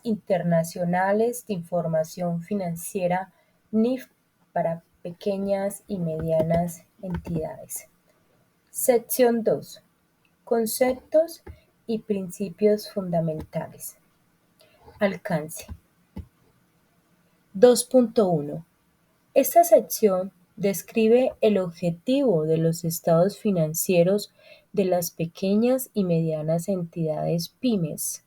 Internacionales de Información Financiera NIF para pequeñas y medianas entidades. Sección 2. Conceptos y principios fundamentales. Alcance. 2.1. Esta sección describe el objetivo de los estados financieros de las pequeñas y medianas entidades pymes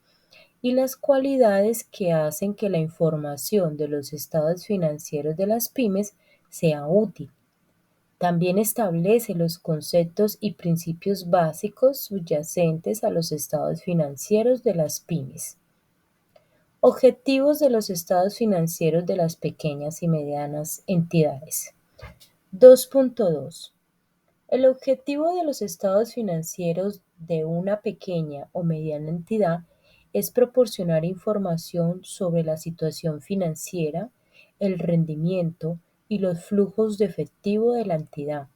y las cualidades que hacen que la información de los estados financieros de las pymes sea útil. También establece los conceptos y principios básicos subyacentes a los estados financieros de las pymes. Objetivos de los estados financieros de las pequeñas y medianas entidades. 2.2. El objetivo de los estados financieros de una pequeña o mediana entidad es proporcionar información sobre la situación financiera, el rendimiento y los flujos de efectivo de la entidad,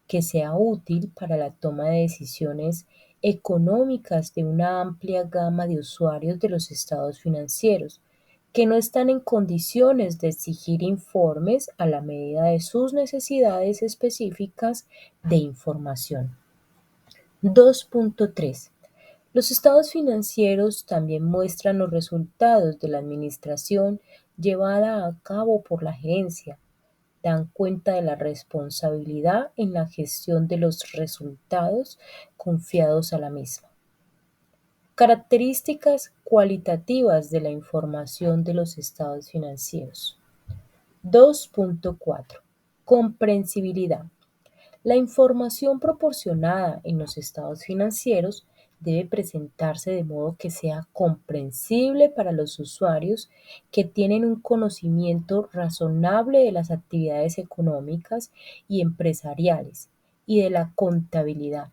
que sea útil para la toma de decisiones económicas de una amplia gama de usuarios de los estados financieros, que no están en condiciones de exigir informes a la medida de sus necesidades específicas de información. 2.3. Los estados financieros también muestran los resultados de la administración llevada a cabo por la gerencia, dan cuenta de la responsabilidad en la gestión de los resultados confiados a la misma. Características cualitativas de la información de los estados financieros. 2.4. Comprensibilidad. La información proporcionada en los estados financieros debe presentarse de modo que sea comprensible para los usuarios que tienen un conocimiento razonable de las actividades económicas y empresariales y de la contabilidad,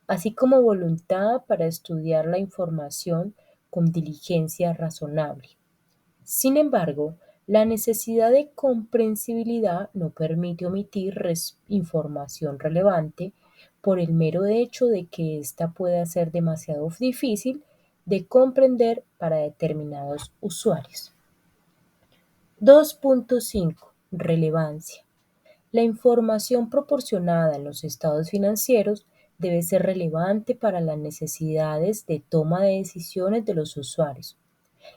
así como voluntad para estudiar la información con diligencia razonable. Sin embargo, la necesidad de comprensibilidad no permite omitir información relevante por el mero hecho de que ésta pueda ser demasiado difícil de comprender para determinados usuarios. 2.5. Relevancia. La información proporcionada en los estados financieros debe ser relevante para las necesidades de toma de decisiones de los usuarios.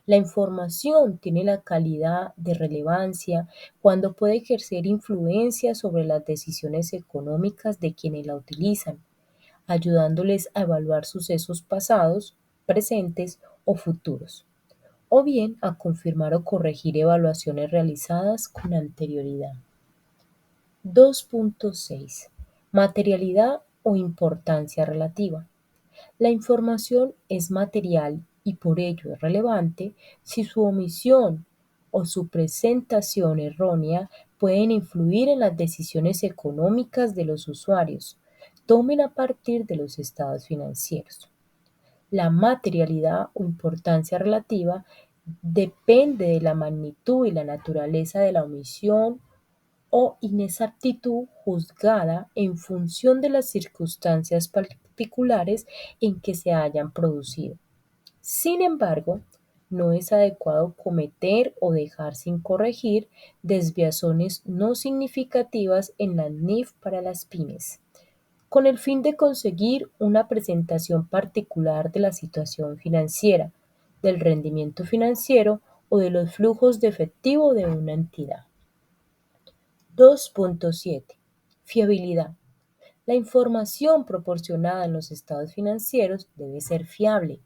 La información tiene la calidad de relevancia cuando puede ejercer influencia sobre las decisiones económicas de quienes la utilizan, ayudándoles a evaluar sucesos pasados, presentes o futuros, o bien a confirmar o corregir evaluaciones realizadas con anterioridad. 2.6. Materialidad o importancia relativa. La información es material y por ello es relevante si su omisión o su presentación errónea pueden influir en las decisiones económicas de los usuarios, tomen a partir de los estados financieros. La materialidad o importancia relativa depende de la magnitud y la naturaleza de la omisión o inexactitud juzgada en función de las circunstancias particulares en que se hayan producido. Sin embargo, no es adecuado cometer o dejar sin corregir desviaciones no significativas en la NIF para las pymes, con el fin de conseguir una presentación particular de la situación financiera, del rendimiento financiero o de los flujos de efectivo de una entidad. 2.7. Fiabilidad. La información proporcionada en los estados financieros debe ser fiable.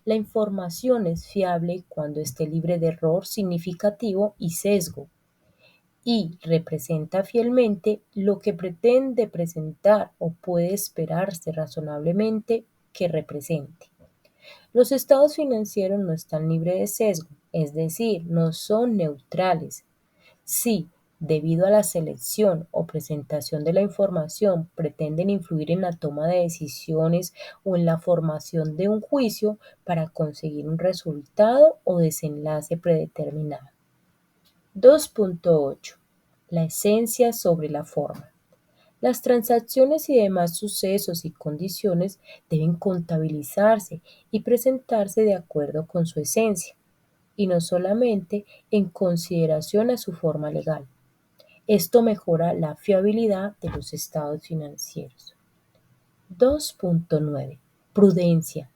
La información es fiable cuando esté libre de error significativo y sesgo y representa fielmente lo que pretende presentar o puede esperarse razonablemente que represente. Los estados financieros no están libres de sesgo, es decir, no son neutrales. Si, debido a la selección o presentación de la información, pretenden influir en la toma de decisiones o en la formación de un juicio para conseguir un resultado o desenlace predeterminado. 2.8. La esencia sobre la forma. Las transacciones y demás sucesos y condiciones deben contabilizarse y presentarse de acuerdo con su esencia. y no solamente en consideración a su forma legal. Esto mejora la fiabilidad de los estados financieros. 2.9. Prudencia.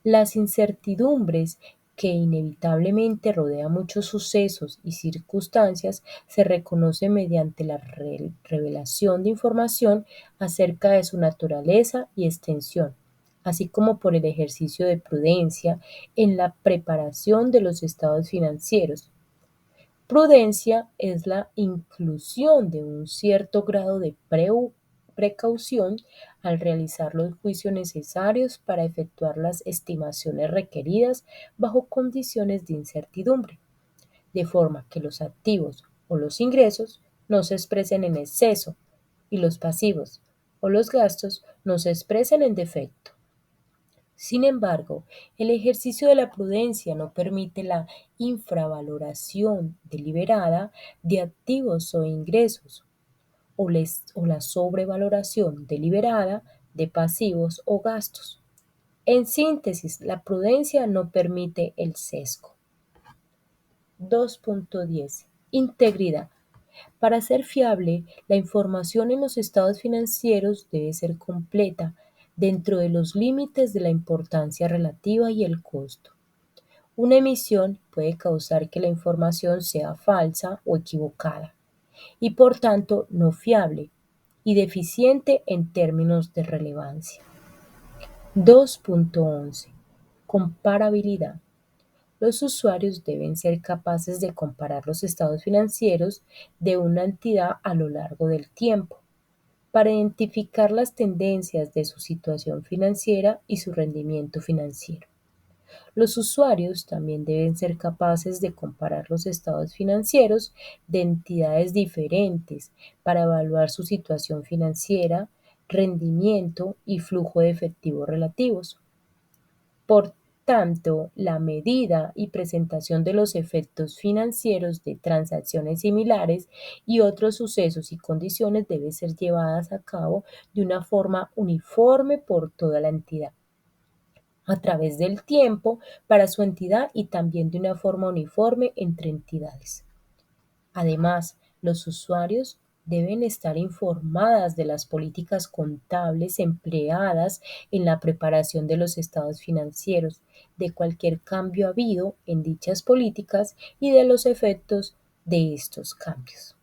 Las incertidumbres que inevitablemente rodean muchos sucesos y circunstancias se reconocen mediante la revelación de información acerca de su naturaleza y extensión, así como por el ejercicio de prudencia en la preparación de los estados financieros. Prudencia es la inclusión de un cierto grado de precaución al realizar los juicios necesarios para efectuar las estimaciones requeridas bajo condiciones de incertidumbre, de forma que los activos o los ingresos no se expresen en exceso y los pasivos o los gastos no se expresen en defecto. Sin embargo, el ejercicio de la prudencia no permite la infravaloración deliberada de activos o ingresos o la sobrevaloración deliberada de pasivos o gastos. En síntesis, la prudencia no permite el sesgo. 2.10. Integridad. Para ser fiable, la información en los estados financieros debe ser completa dentro de los límites de la importancia relativa y el costo. Una emisión puede causar que la información sea falsa o equivocada y por tanto no fiable y deficiente en términos de relevancia. 2.11. Comparabilidad. Los usuarios deben ser capaces de comparar los estados financieros de una entidad a lo largo del tiempo para identificar las tendencias de su situación financiera y su rendimiento financiero. Los usuarios también deben ser capaces de comparar los estados financieros de entidades diferentes para evaluar su situación financiera, rendimiento y flujo de efectivo relativos. Por tanto, la medida y presentación de los efectos financieros de transacciones similares y otros sucesos y condiciones debe ser llevadas a cabo de una forma uniforme por toda la entidad a través del tiempo para su entidad y también de una forma uniforme entre entidades. Además, los usuarios deben estar informadas de las políticas contables empleadas en la preparación de los estados financieros, de cualquier cambio habido en dichas políticas y de los efectos de estos cambios.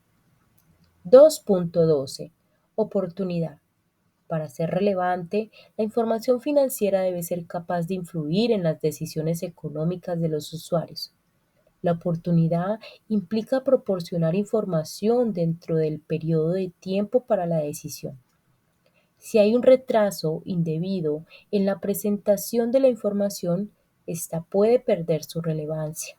2.12. Oportunidad. Para ser relevante, la información financiera debe ser capaz de influir en las decisiones económicas de los usuarios. La oportunidad implica proporcionar información dentro del periodo de tiempo para la decisión. Si hay un retraso indebido en la presentación de la información, ésta puede perder su relevancia.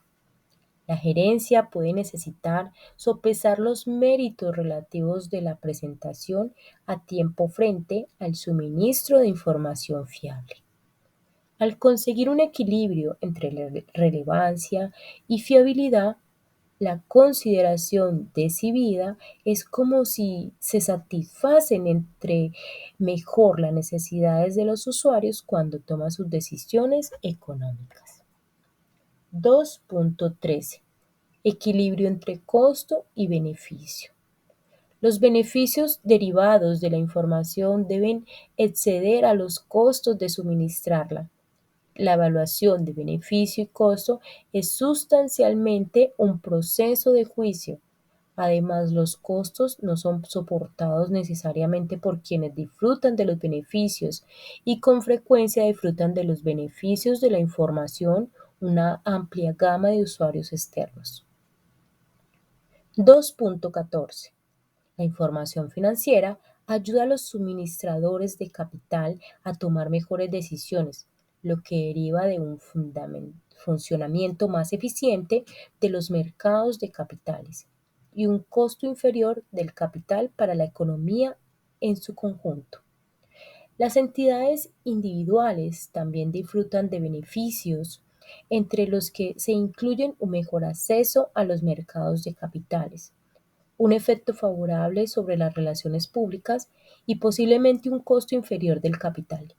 La gerencia puede necesitar sopesar los méritos relativos de la presentación a tiempo frente al suministro de información fiable. Al conseguir un equilibrio entre relevancia y fiabilidad, la consideración decidida es como si se satisfacen entre mejor las necesidades de los usuarios cuando toman sus decisiones económicas. 2.13. Equilibrio entre costo y beneficio. Los beneficios derivados de la información deben exceder a los costos de suministrarla. La evaluación de beneficio y costo es sustancialmente un proceso de juicio. Además, los costos no son soportados necesariamente por quienes disfrutan de los beneficios y con frecuencia disfrutan de los beneficios de la información una amplia gama de usuarios externos. 2.14. La información financiera ayuda a los suministradores de capital a tomar mejores decisiones, lo que deriva de un funcionamiento más eficiente de los mercados de capitales y un costo inferior del capital para la economía en su conjunto. Las entidades individuales también disfrutan de beneficios, entre los que se incluyen un mejor acceso a los mercados de capitales, un efecto favorable sobre las relaciones públicas y posiblemente un costo inferior del capital.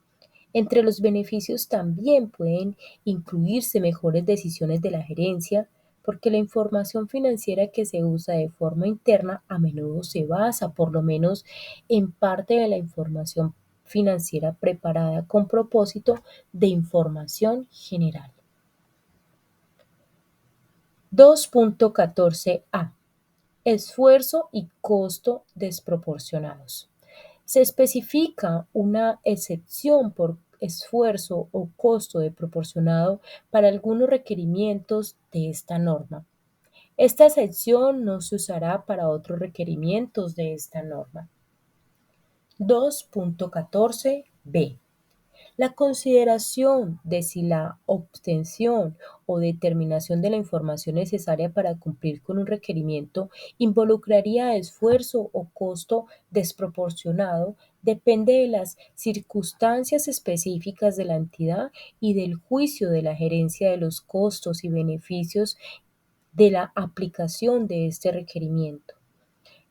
Entre los beneficios también pueden incluirse mejores decisiones de la gerencia, porque la información financiera que se usa de forma interna a menudo se basa, por lo menos en parte de la información financiera preparada con propósito de información general. 2.14a. Esfuerzo y costo desproporcionados. Se especifica una excepción por esfuerzo o costo desproporcionado para algunos requerimientos de esta norma. Esta excepción no se usará para otros requerimientos de esta norma. 2.14b. La consideración de si la obtención o determinación de la información necesaria para cumplir con un requerimiento involucraría esfuerzo o costo desproporcionado depende de las circunstancias específicas de la entidad y del juicio de la gerencia de los costos y beneficios de la aplicación de este requerimiento.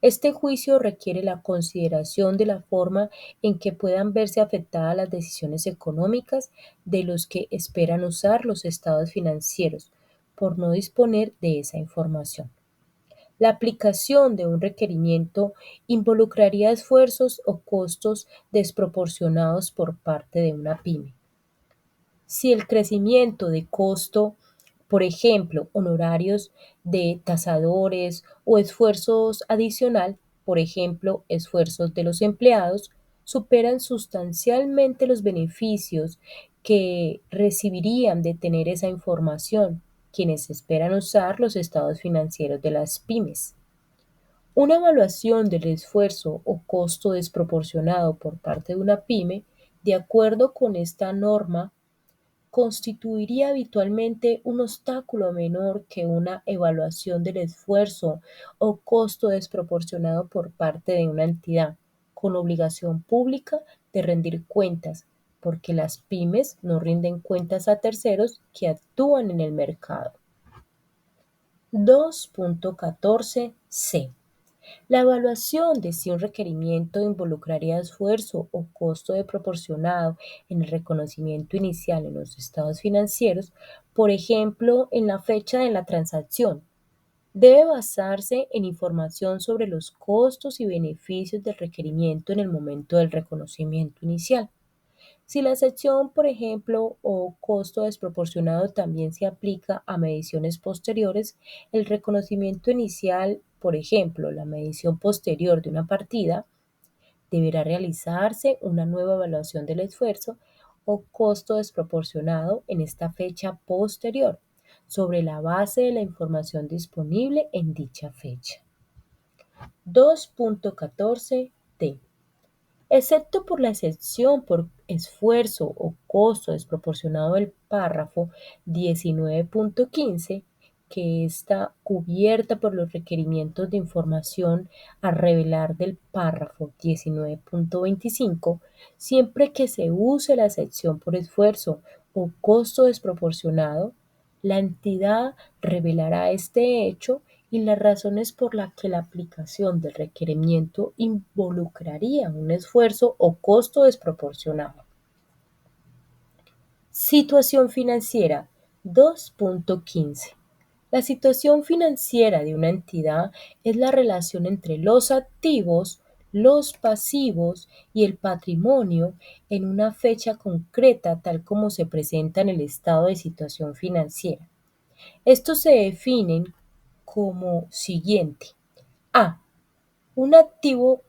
Este juicio requiere la consideración de la forma en que puedan verse afectadas las decisiones económicas de los que esperan usar los estados financieros por no disponer de esa información. La aplicación de un requerimiento involucraría esfuerzos o costos desproporcionados por parte de una pyme. Si el crecimiento de costo, por ejemplo, honorarios de tasadores o esfuerzos adicional, por ejemplo, esfuerzos de los empleados, superan sustancialmente los beneficios que recibirían de tener esa información, quienes esperan usar los estados financieros de las pymes. Una evaluación del esfuerzo o costo desproporcionado por parte de una pyme, de acuerdo con esta norma, constituiría habitualmente un obstáculo menor que una evaluación del esfuerzo o costo desproporcionado por parte de una entidad con obligación pública de rendir cuentas, porque las pymes no rinden cuentas a terceros que actúan en el mercado. 2.14c. La evaluación de si un requerimiento involucraría esfuerzo o costo de proporcionado en el reconocimiento inicial en los estados financieros, por ejemplo, en la fecha de la transacción, debe basarse en información sobre los costos y beneficios del requerimiento en el momento del reconocimiento inicial. Si la sección, por ejemplo, o costo desproporcionado también se aplica a mediciones posteriores, el reconocimiento inicial, por ejemplo, la medición posterior de una partida, deberá realizarse una nueva evaluación del esfuerzo o costo desproporcionado en esta fecha posterior, sobre la base de la información disponible en dicha fecha. 2.14d. Excepto por la excepción por esfuerzo o costo desproporcionado del párrafo 19.15, que está cubierta por los requerimientos de información a revelar del párrafo 19.25, siempre que se use la excepción por esfuerzo o costo desproporcionado, la entidad revelará este hecho y las razones por las que la aplicación del requerimiento involucraría un esfuerzo o costo desproporcionado. Situación financiera 2.15. La situación financiera de una entidad es la relación entre los activos, los pasivos y el patrimonio en una fecha concreta tal como se presenta en el estado de situación financiera. Estos se definen como siguiente. A. Un activo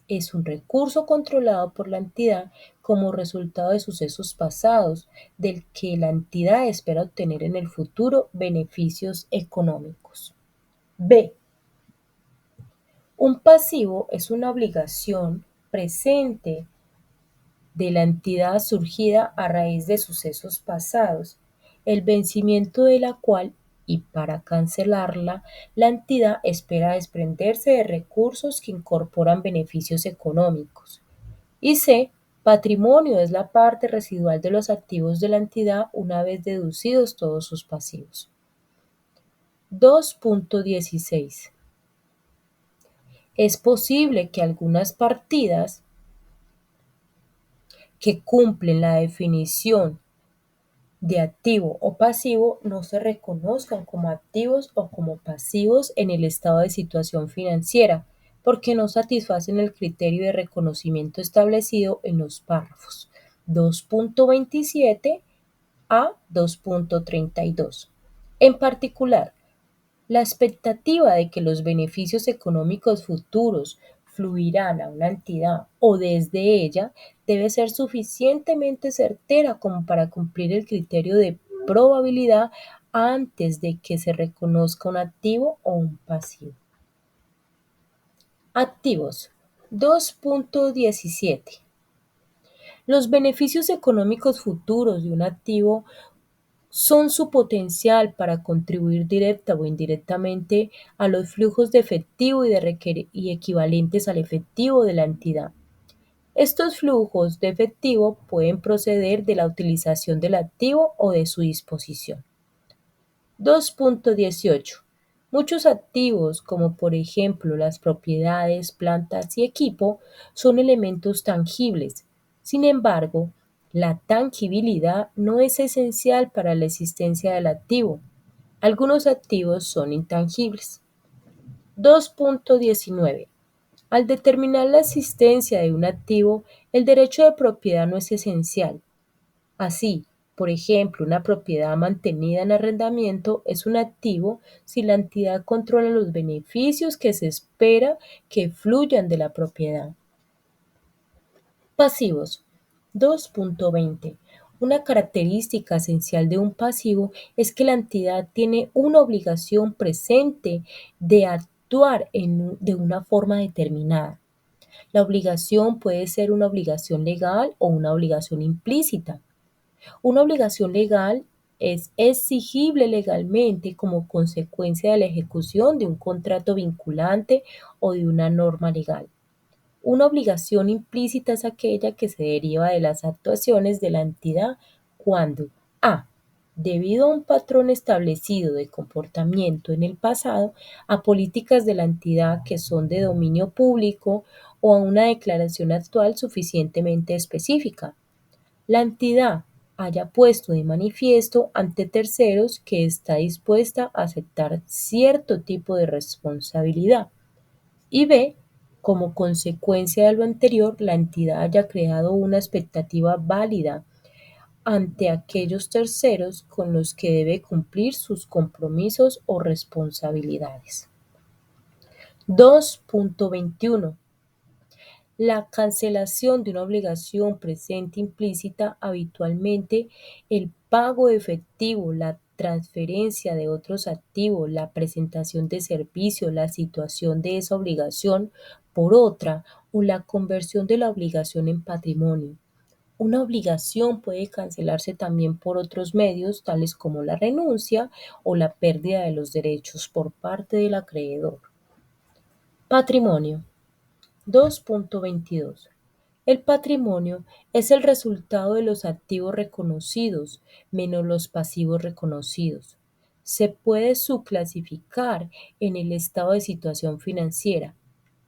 es un recurso controlado por la entidad como resultado de sucesos pasados, del que la entidad espera obtener en el futuro beneficios económicos. B. Un pasivo es una obligación presente de la entidad surgida a raíz de sucesos pasados, el vencimiento de la cual y para cancelarla, la entidad espera desprenderse de recursos que incorporan beneficios económicos. Y C. Patrimonio es la parte residual de los activos de la entidad una vez deducidos todos sus pasivos. 2.16. Es posible que algunas partidas que cumplen la definición de activo o pasivo no se reconozcan como activos o como pasivos en el estado de situación financiera, porque no satisfacen el criterio de reconocimiento establecido en los párrafos 2.27 a 2.32. En particular, la expectativa de que los beneficios económicos futuros fluirán a una entidad o desde ella debe ser suficientemente certera como para cumplir el criterio de probabilidad antes de que se reconozca un activo o un pasivo. Activos 2.17. Los beneficios económicos futuros de un activo son su potencial para contribuir directa o indirectamente a los flujos de efectivo y equivalentes al efectivo de la entidad. Estos flujos de efectivo pueden proceder de la utilización del activo o de su disposición. 2.18. Muchos activos, como por ejemplo las propiedades, plantas y equipo, son elementos tangibles. Sin embargo, la tangibilidad no es esencial para la existencia del activo. Algunos activos son intangibles. 2.19. Al determinar la existencia de un activo, el derecho de propiedad no es esencial. Así, por ejemplo, una propiedad mantenida en arrendamiento es un activo si la entidad controla los beneficios que se espera que fluyan de la propiedad. Pasivos. 2.20. Una característica esencial de un pasivo es que la entidad tiene una obligación presente de actuar de una forma determinada. La obligación puede ser una obligación legal o una obligación implícita. Una obligación legal es exigible legalmente como consecuencia de la ejecución de un contrato vinculante o de una norma legal. Una obligación implícita es aquella que se deriva de las actuaciones de la entidad cuando a. Debido a un patrón establecido de comportamiento en el pasado, a políticas de la entidad que son de dominio público o a una declaración actual suficientemente específica. La entidad haya puesto de manifiesto ante terceros que está dispuesta a aceptar cierto tipo de responsabilidad. Y b. Como consecuencia de lo anterior, la entidad haya creado una expectativa válida ante aquellos terceros con los que debe cumplir sus compromisos o responsabilidades. 2.21. La cancelación de una obligación presente implícita habitualmente el pago efectivo, la transferencia de otros activos, la presentación de servicios, la situación de esa obligación por otra o la conversión de la obligación en patrimonio. Una obligación puede cancelarse también por otros medios, tales como la renuncia o la pérdida de los derechos por parte del acreedor. Patrimonio. 2.22. El patrimonio es el resultado de los activos reconocidos menos los pasivos reconocidos. Se puede subclasificar en el estado de situación financiera.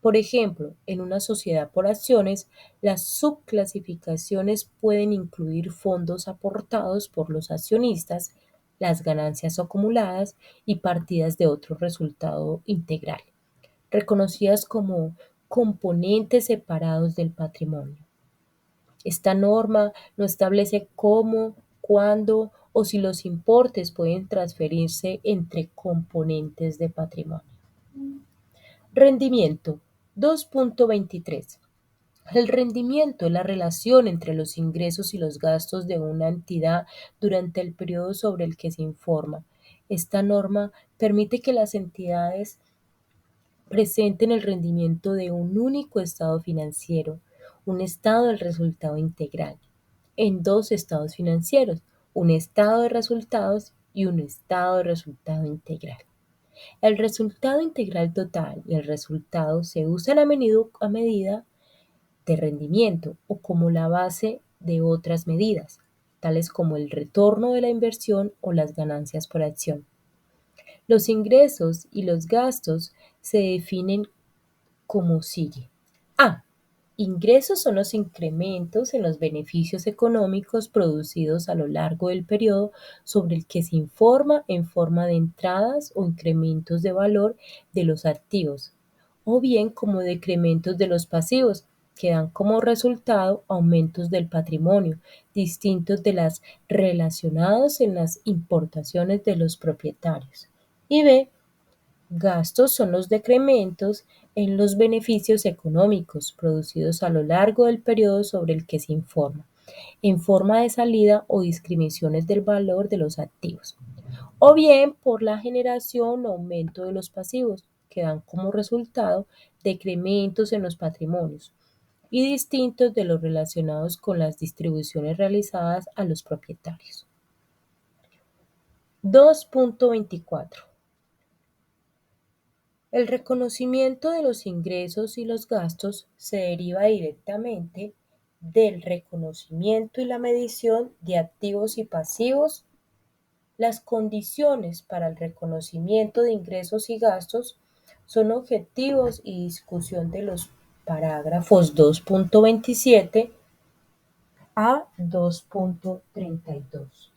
Por ejemplo, en una sociedad por acciones, las subclasificaciones pueden incluir fondos aportados por los accionistas, las ganancias acumuladas y partidas de otro resultado integral, reconocidas como componentes separados del patrimonio. Esta norma no establece cómo, cuándo o si los importes pueden transferirse entre componentes de patrimonio. Rendimiento 2.23. El rendimiento es la relación entre los ingresos y los gastos de una entidad durante el periodo sobre el que se informa. Esta norma permite que las entidades presenten el rendimiento de un único estado financiero, un estado del resultado integral, en dos estados financieros, un estado de resultados y un estado de resultado integral. El resultado integral total y el resultado se usan a medida de rendimiento o como la base de otras medidas, tales como el retorno de la inversión o las ganancias por acción. Los ingresos y los gastos se definen como sigue. A. Ingresos son los incrementos en los beneficios económicos producidos a lo largo del periodo sobre el que se informa en forma de entradas o incrementos de valor de los activos, o bien como decrementos de los pasivos, que dan como resultado aumentos del patrimonio, distintos de las relacionados en las importaciones de los propietarios. Y B, gastos son los decrementos en los beneficios económicos producidos a lo largo del periodo sobre el que se informa, en forma de salida o discriminaciones del valor de los activos, o bien por la generación o aumento de los pasivos, que dan como resultado decrementos en los patrimonios y distintos de los relacionados con las distribuciones realizadas a los propietarios. 2.24. El reconocimiento de los ingresos y los gastos se deriva directamente del reconocimiento y la medición de activos y pasivos. Las condiciones para el reconocimiento de ingresos y gastos son objetivos y discusión de los parágrafos 2.27 a 2.32.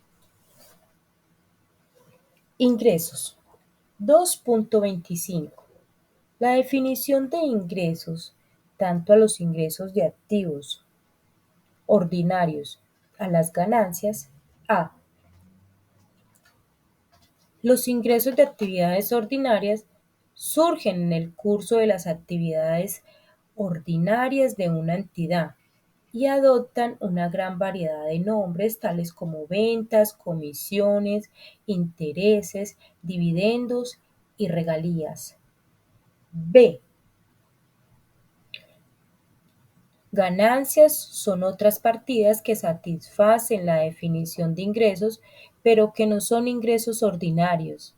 Ingresos. 2.25. La definición de ingresos, tanto a los ingresos de activos ordinarios a las ganancias. A. Los ingresos de actividades ordinarias surgen en el curso de las actividades ordinarias de una entidad y adoptan una gran variedad de nombres tales como ventas, comisiones, intereses, dividendos y regalías. B. Ganancias son otras partidas que satisfacen la definición de ingresos, pero que no son ingresos ordinarios.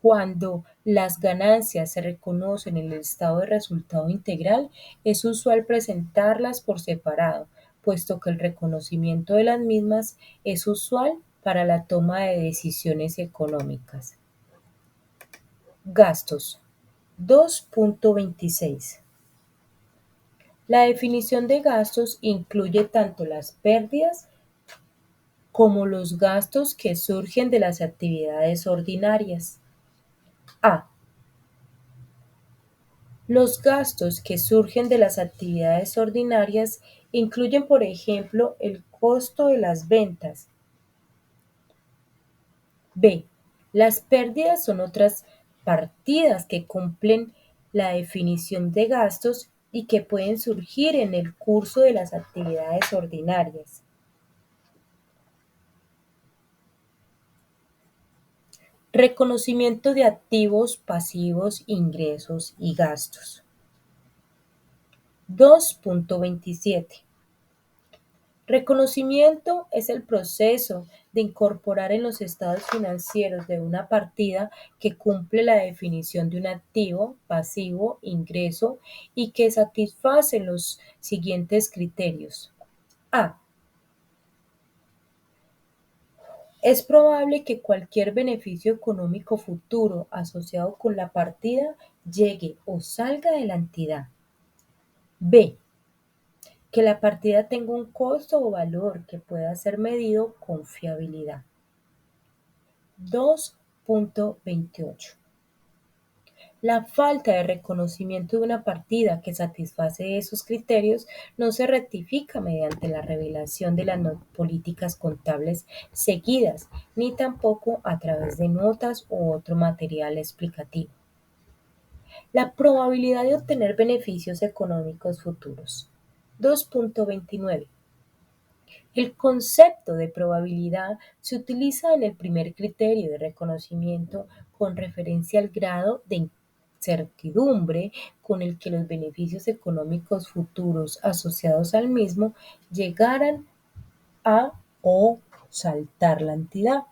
Cuando las ganancias se reconocen en el estado de resultado integral, es usual presentarlas por separado, puesto que el reconocimiento de las mismas es usual para la toma de decisiones económicas. Gastos. 2.26. La definición de gastos incluye tanto las pérdidas como los gastos que surgen de las actividades ordinarias. A. Los gastos que surgen de las actividades ordinarias incluyen, por ejemplo, el costo de las ventas. B. Las pérdidas son otras partidas que cumplen la definición de gastos y que pueden surgir en el curso de las actividades ordinarias. Reconocimiento de activos, pasivos, ingresos y gastos. 2.27. Reconocimiento es el proceso de incorporar en los estados financieros de una partida que cumple la definición de un activo, pasivo, ingreso y que satisface los siguientes criterios. A. Es probable que cualquier beneficio económico futuro asociado con la partida llegue o salga de la entidad. B. Que la partida tenga un costo o valor que pueda ser medido con fiabilidad. 2.28. La falta de reconocimiento de una partida que satisface esos criterios no se rectifica mediante la revelación de las políticas contables seguidas, ni tampoco a través de notas u otro material explicativo. La probabilidad de obtener beneficios económicos futuros. 2.29. El concepto de probabilidad se utiliza en el primer criterio de reconocimiento con referencia al grado de incertidumbre con el que los beneficios económicos futuros asociados al mismo llegaran a o saltar la entidad.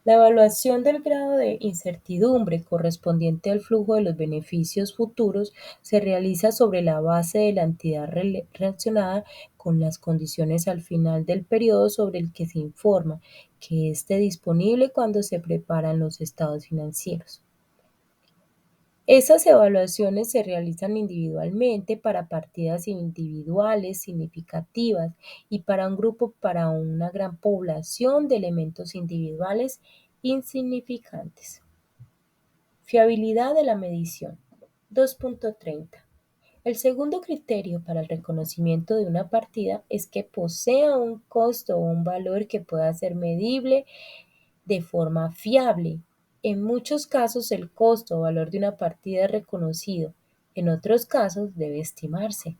La evaluación del grado de incertidumbre correspondiente al flujo de los beneficios futuros se realiza sobre la base de la entidad relacionada con las condiciones al final del periodo sobre el que se informa que esté disponible cuando se preparan los estados financieros. Esas evaluaciones se realizan individualmente para partidas individuales significativas y para un grupo para una gran población de elementos individuales insignificantes. Fiabilidad de la medición. 2.30. El segundo criterio para el reconocimiento de una partida es que posea un costo o un valor que pueda ser medible de forma fiable. En muchos casos el costo o valor de una partida es reconocido, en otros casos debe estimarse.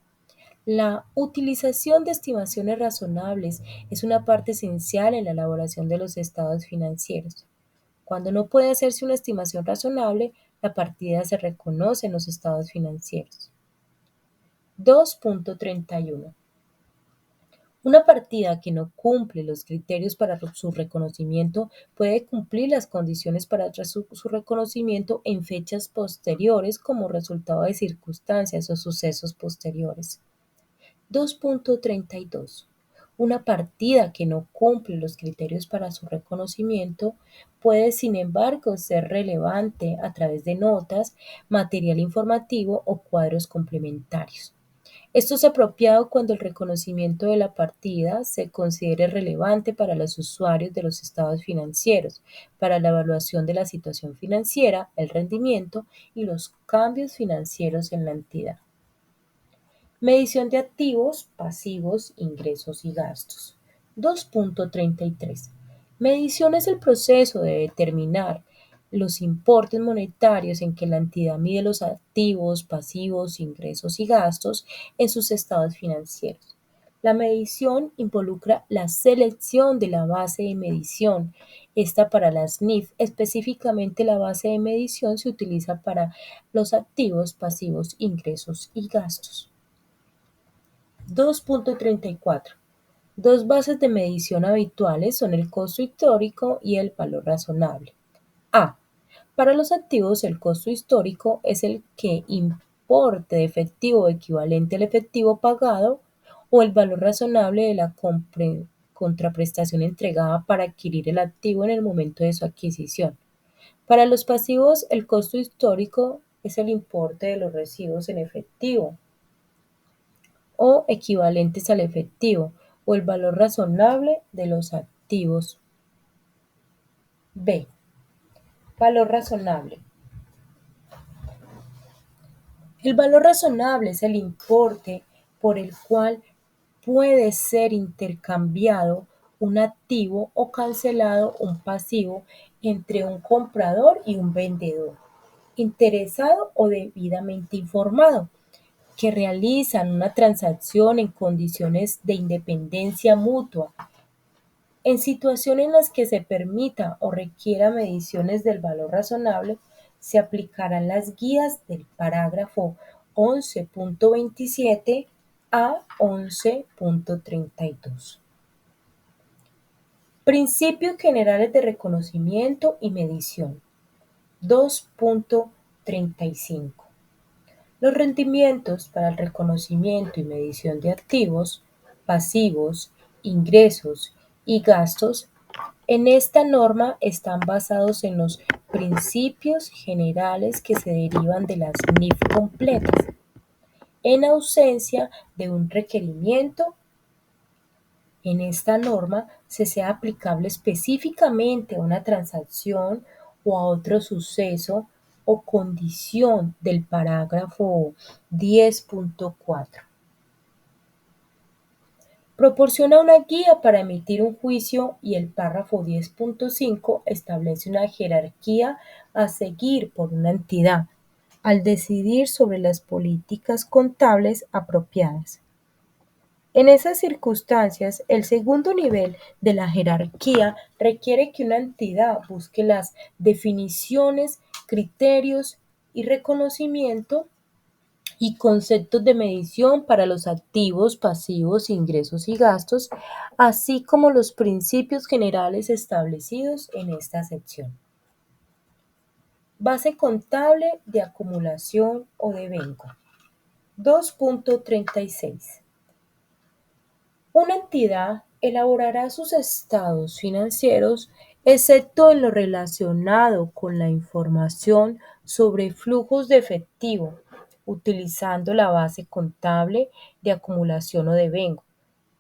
La utilización de estimaciones razonables es una parte esencial en la elaboración de los estados financieros. Cuando no puede hacerse una estimación razonable, la partida se reconoce en los estados financieros. 2.31. Una partida que no cumple los criterios para su reconocimiento puede cumplir las condiciones para su reconocimiento en fechas posteriores como resultado de circunstancias o sucesos posteriores. 2.32. Una partida que no cumple los criterios para su reconocimiento puede, sin embargo, ser relevante a través de notas, material informativo o cuadros complementarios. Esto es apropiado cuando el reconocimiento de la partida se considere relevante para los usuarios de los estados financieros, para la evaluación de la situación financiera, el rendimiento y los cambios financieros en la entidad. Medición de activos, pasivos, ingresos y gastos. 2.33. Medición es el proceso de determinar los importes monetarios en que la entidad mide los activos, pasivos, ingresos y gastos en sus estados financieros. La medición involucra la selección de la base de medición. Esta para las NIF, específicamente la base de medición se utiliza para los activos, pasivos, ingresos y gastos. 2.34. Dos bases de medición habituales son el costo histórico y el valor razonable. A. Para los activos, el costo histórico es el que importe de efectivo equivalente al efectivo pagado o el valor razonable de la contraprestación entregada para adquirir el activo en el momento de su adquisición. Para los pasivos, el costo histórico es el importe de los recibos en efectivo o equivalentes al efectivo o el valor razonable de los activos. B. Valor razonable. El valor razonable es el importe por el cual puede ser intercambiado un activo o cancelado un pasivo entre un comprador y un vendedor, interesado o debidamente informado, que realizan una transacción en condiciones de independencia mutua. En situaciones en las que se permita o requiera mediciones del valor razonable, se aplicarán las guías del parágrafo 11.27 a 11.32. Principios generales de reconocimiento y medición. 2.35. Los rendimientos para el reconocimiento y medición de activos, pasivos, ingresos y gastos en esta norma están basados en los principios generales que se derivan de las NIF completas. En ausencia de un requerimiento en esta norma se sea aplicable específicamente a una transacción o a otro suceso o condición del parágrafo 10.4. Proporciona una guía para emitir un juicio y el párrafo 10.5 establece una jerarquía a seguir por una entidad al decidir sobre las políticas contables apropiadas. En esas circunstancias, el segundo nivel de la jerarquía requiere que una entidad busque las definiciones, criterios y reconocimiento y conceptos de medición para los activos, pasivos, ingresos y gastos, así como los principios generales establecidos en esta sección. Base contable de acumulación o de venco. 2.36. Una entidad elaborará sus estados financieros excepto en lo relacionado con la información sobre flujos de efectivo, utilizando la base contable de acumulación o devengo,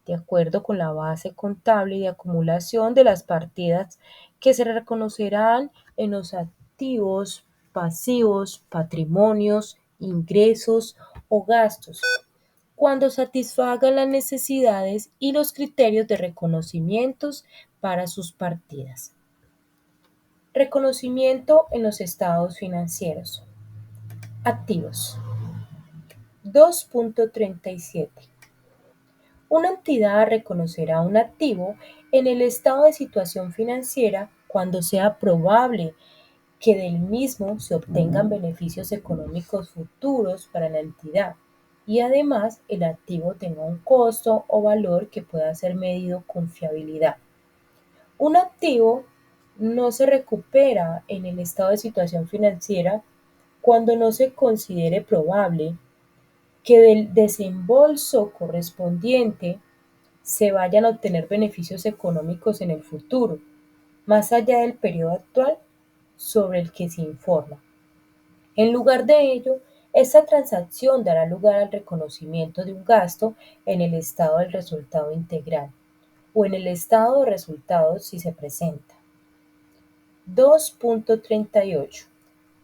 de acuerdo con la base contable de acumulación de las partidas que se reconocerán en los activos, pasivos, patrimonios, ingresos o gastos, cuando satisfagan las necesidades y los criterios de reconocimientos para sus partidas. Reconocimiento en los estados financieros. Activos. 2.37. Una entidad reconocerá un activo en el estado de situación financiera cuando sea probable que del mismo se obtengan beneficios económicos futuros para la entidad y además el activo tenga un costo o valor que pueda ser medido con fiabilidad. Un activo no se recupera en el estado de situación financiera cuando no se considere probable que del desembolso correspondiente se vayan a obtener beneficios económicos en el futuro, más allá del periodo actual sobre el que se informa. En lugar de ello, esta transacción dará lugar al reconocimiento de un gasto en el estado del resultado integral o en el estado de resultados si se presenta. 2.38.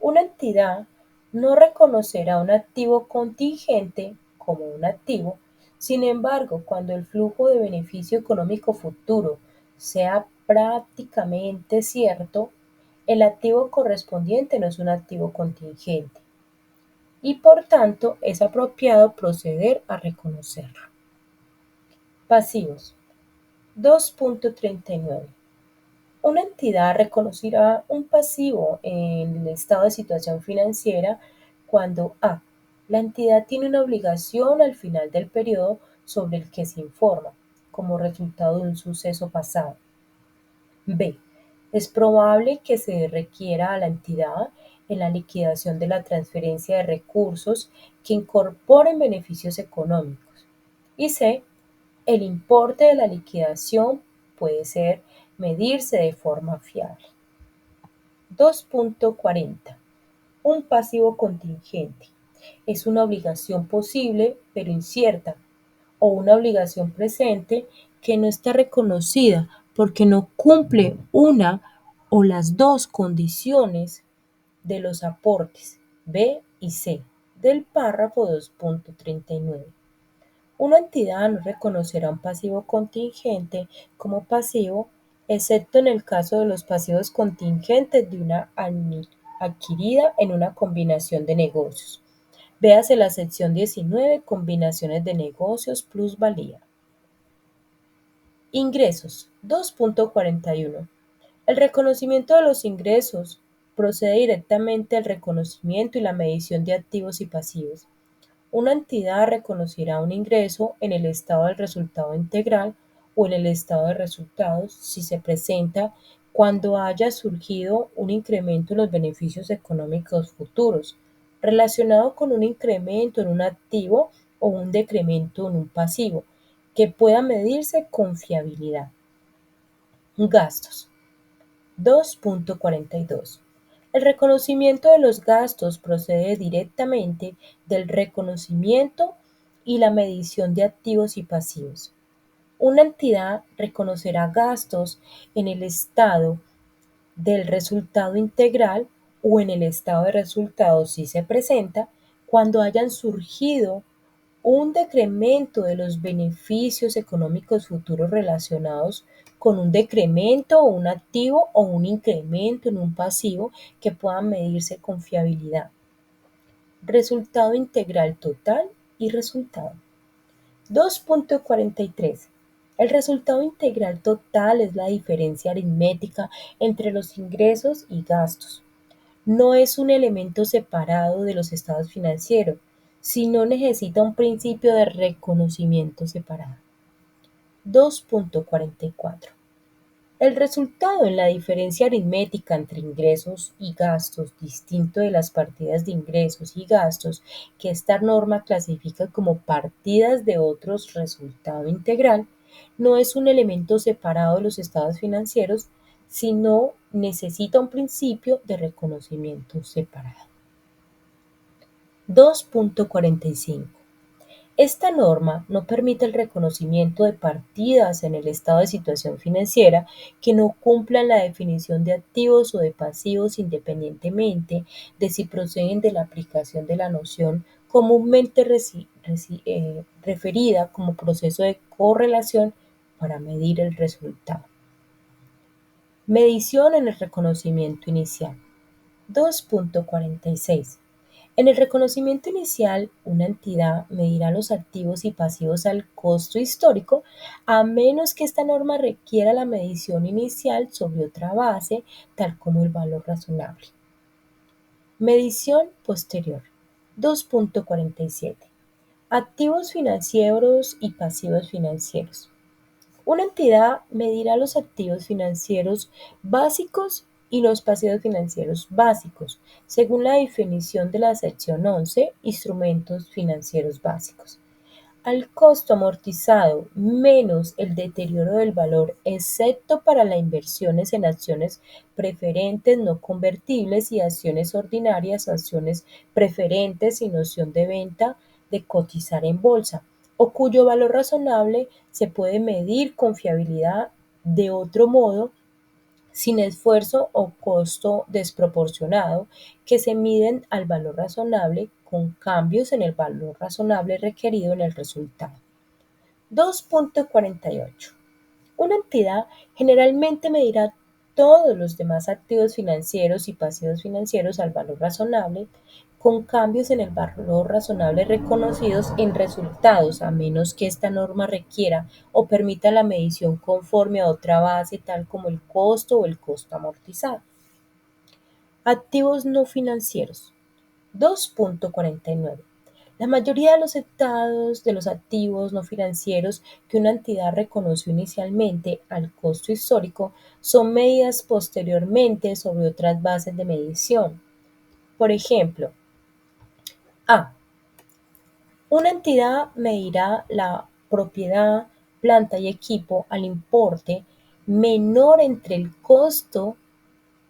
Una entidad no reconocerá un activo contingente como un activo, sin embargo, cuando el flujo de beneficio económico futuro sea prácticamente cierto, el activo correspondiente no es un activo contingente y por tanto es apropiado proceder a reconocerlo. Pasivos. 2.39. Una entidad reconocerá un pasivo en el estado de situación financiera cuando a. La entidad tiene una obligación al final del periodo sobre el que se informa, como resultado de un suceso pasado. B. Es probable que se requiera a la entidad en la liquidación de la transferencia de recursos que incorporen beneficios económicos. Y C. El importe de la liquidación puede ser medirse de forma fiable. 2.40. Un pasivo contingente. Es una obligación posible pero incierta o una obligación presente que no está reconocida porque no cumple una o las dos condiciones de los aportes B y C del párrafo 2.39. Una entidad no reconocerá un pasivo contingente como pasivo, excepto en el caso de los pasivos contingentes de una adquirida en una combinación de negocios. Véase la sección 19, combinaciones de negocios, plusvalía. Ingresos. 2.41. El reconocimiento de los ingresos procede directamente al reconocimiento y la medición de activos y pasivos. Una entidad reconocerá un ingreso en el estado del resultado integral o en el estado de resultados si se presenta cuando haya surgido un incremento en los beneficios económicos futuros, relacionado con un incremento en un activo o un decremento en un pasivo, que pueda medirse con fiabilidad. Gastos. 2.42. El reconocimiento de los gastos procede directamente del reconocimiento y la medición de activos y pasivos. Una entidad reconocerá gastos en el estado del resultado integral o en el estado de resultados si se presenta cuando hayan surgido un decremento de los beneficios económicos futuros relacionados con un decremento o un activo o un incremento en un pasivo que puedan medirse con fiabilidad. Resultado integral total y resultado. 2.43. El resultado integral total es la diferencia aritmética entre los ingresos y gastos. No es un elemento separado de los estados financieros, sino necesita un principio de reconocimiento separado. 2.44. El resultado en la diferencia aritmética entre ingresos y gastos, distinto de las partidas de ingresos y gastos que esta norma clasifica como partidas de otros resultado integral, no es un elemento separado de los estados financieros, sino necesita un principio de reconocimiento separado. 2.45. Esta norma no permite el reconocimiento de partidas en el estado de situación financiera que no cumplan la definición de activos o de pasivos independientemente de si proceden de la aplicación de la noción comúnmente referida como proceso de correlación para medir el resultado. Medición en el reconocimiento inicial. 2.46. En el reconocimiento inicial, una entidad medirá los activos y pasivos al costo histórico, a menos que esta norma requiera la medición inicial sobre otra base, tal como el valor razonable. Medición posterior. 2.47. Activos financieros y pasivos financieros. Una entidad medirá los activos financieros básicos y los pasivos financieros básicos, según la definición de la sección 11, instrumentos financieros básicos, al costo amortizado menos el deterioro del valor, excepto para las inversiones en acciones preferentes no convertibles y acciones ordinarias, acciones preferentes sin opción de venta de cotizar en bolsa, o cuyo valor razonable se puede medir con fiabilidad de otro modo sin esfuerzo o costo desproporcionado, que se miden al valor razonable con cambios en el valor razonable requerido en el resultado. 2.48. Una entidad generalmente medirá todos los demás activos financieros y pasivos financieros al valor razonable, con cambios en el valor razonable reconocidos en resultados, a menos que esta norma requiera o permita la medición conforme a otra base, tal como el costo o el costo amortizado. Activos no financieros. 2.49. La mayoría de los estados de los activos no financieros que una entidad reconoció inicialmente al costo histórico son medidas posteriormente sobre otras bases de medición. Por ejemplo, A. Una entidad medirá la propiedad, planta y equipo al importe menor entre el costo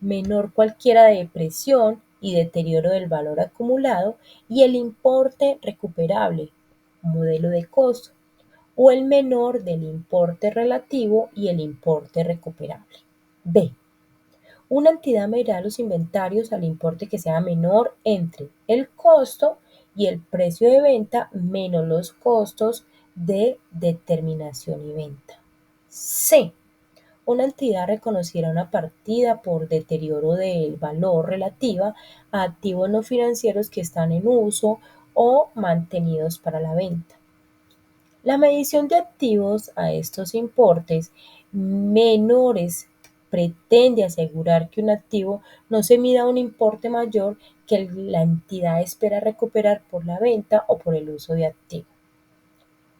menor cualquiera de depresión y deterioro del valor acumulado y el importe recuperable, modelo de costo, o el menor del importe relativo y el importe recuperable. B. Una entidad medirá los inventarios al importe que sea menor entre el costo y el precio de venta menos los costos de determinación y venta. C. Una entidad reconociera una partida por deterioro del valor relativa a activos no financieros que están en uso o mantenidos para la venta. La medición de activos a estos importes menores pretende asegurar que un activo no se mida a un importe mayor que la entidad espera recuperar por la venta o por el uso de activo.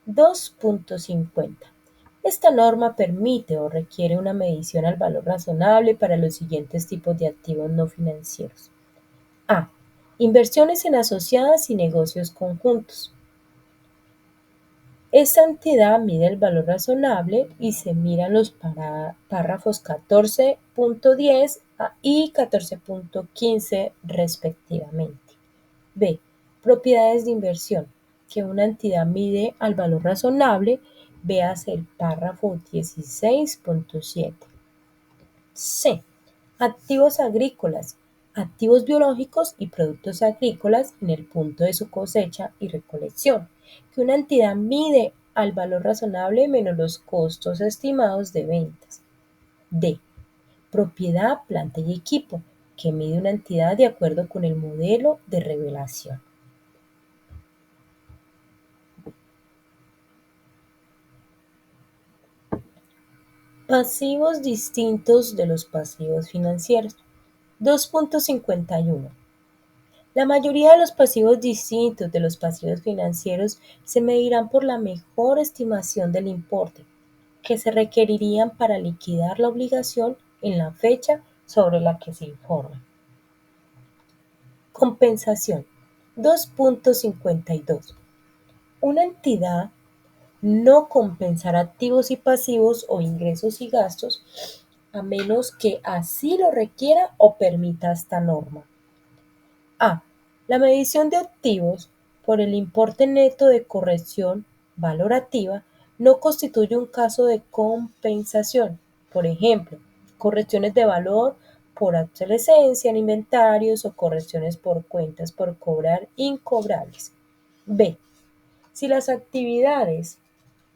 2.50. Esta norma permite o requiere una medición al valor razonable para los siguientes tipos de activos no financieros. A. Inversiones en asociadas y negocios conjuntos. Esta entidad mide el valor razonable y se miran los párrafos 14.10 y 14.15 respectivamente. B. Propiedades de inversión, que una entidad mide al valor razonable, véase el párrafo 16.7. C. Activos agrícolas, activos biológicos y productos agrícolas en el punto de su cosecha y recolección, que una entidad mide al valor razonable menos los costos estimados de ventas. D. Propiedad, planta y equipo, que mide una entidad de acuerdo con el modelo de revelación. Pasivos distintos de los pasivos financieros. 2.51. La mayoría de los pasivos distintos de los pasivos financieros se medirán por la mejor estimación del importe que se requerirían para liquidar la obligación en la fecha sobre la que se informa. Compensación. 2.52. Una entidad no compensará activos y pasivos o ingresos y gastos a menos que así lo requiera o permita esta norma. A. La medición de activos por el importe neto de corrección valorativa no constituye un caso de compensación. Por ejemplo, correcciones de valor por obsolescencia en inventarios o correcciones por cuentas por cobrar incobrables. B. Si las actividades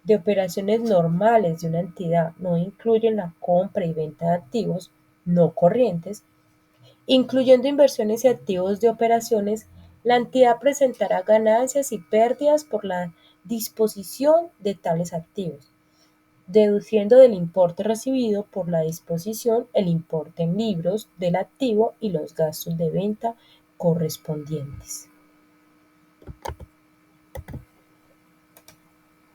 de operaciones normales de una entidad no incluyen la compra y venta de activos no corrientes, incluyendo inversiones y activos de operaciones, la entidad presentará ganancias y pérdidas por la disposición de tales activos, deduciendo del importe recibido por la disposición el importe en libros del activo y los gastos de venta correspondientes.